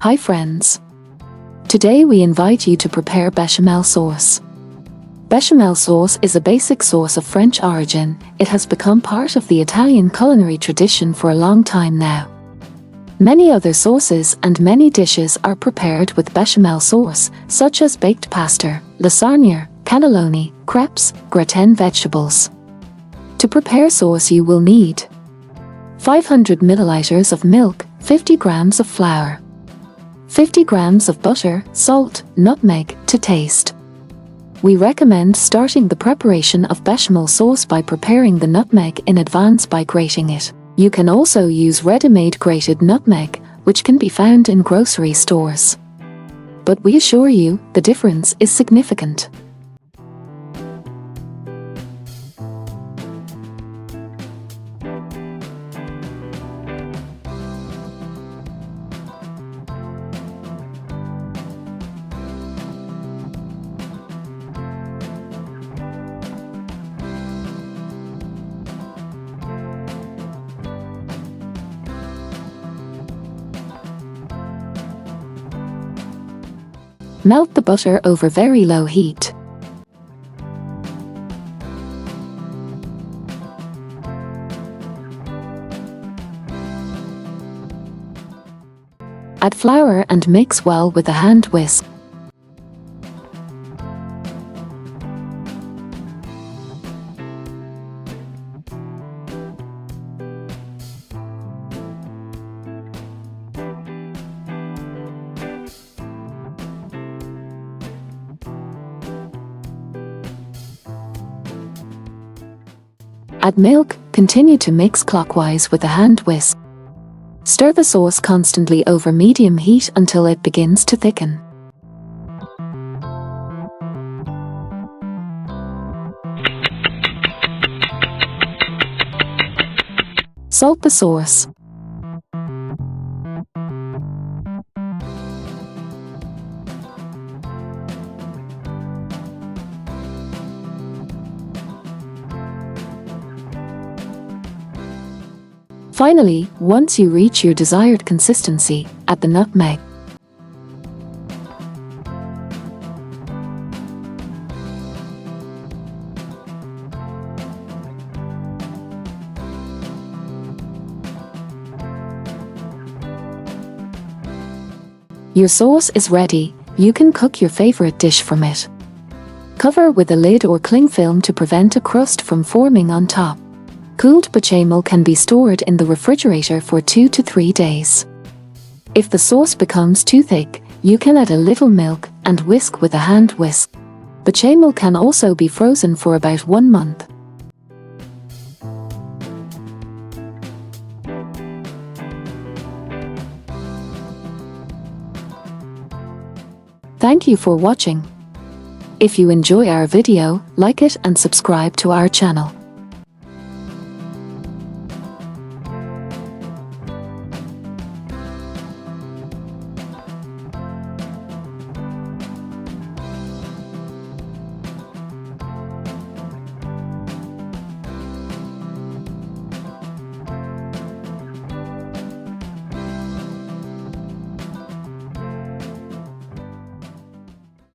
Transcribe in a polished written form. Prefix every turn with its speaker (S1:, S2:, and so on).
S1: Hi friends! Today we invite you to prepare bechamel sauce. Bechamel sauce is a basic sauce of French origin. It has become part of the Italian culinary tradition for a long time now. Many other sauces and many dishes are prepared with bechamel sauce, such as baked pasta, lasagne, cannelloni, crepes, gratin vegetables. To prepare sauce you will need 500 milliliters of milk, 50 grams of flour, 50 grams of butter, salt, nutmeg to taste. We recommend starting the preparation of bechamel sauce by preparing the nutmeg in advance by grating it. You can also use ready-made grated nutmeg, which can be found in grocery stores. But we assure you, the difference is significant. Melt the butter over very low heat. Add flour and mix well with a hand whisk. Add milk, continue to mix clockwise with a hand whisk. Stir the sauce constantly over medium heat until it begins to thicken. Salt the sauce. Finally, once you reach your desired consistency, add the nutmeg. Your sauce is ready. You can cook your favorite dish from it. Cover with a lid or cling film to prevent a crust from forming on top. Cooled bechamel can be stored in the refrigerator for 2 to 3 days. If the sauce becomes too thick, you can add a little milk and whisk with a hand whisk. Bechamel can also be frozen for about 1 month. Thank you for watching. If you enjoy our video, like it and subscribe to our channel.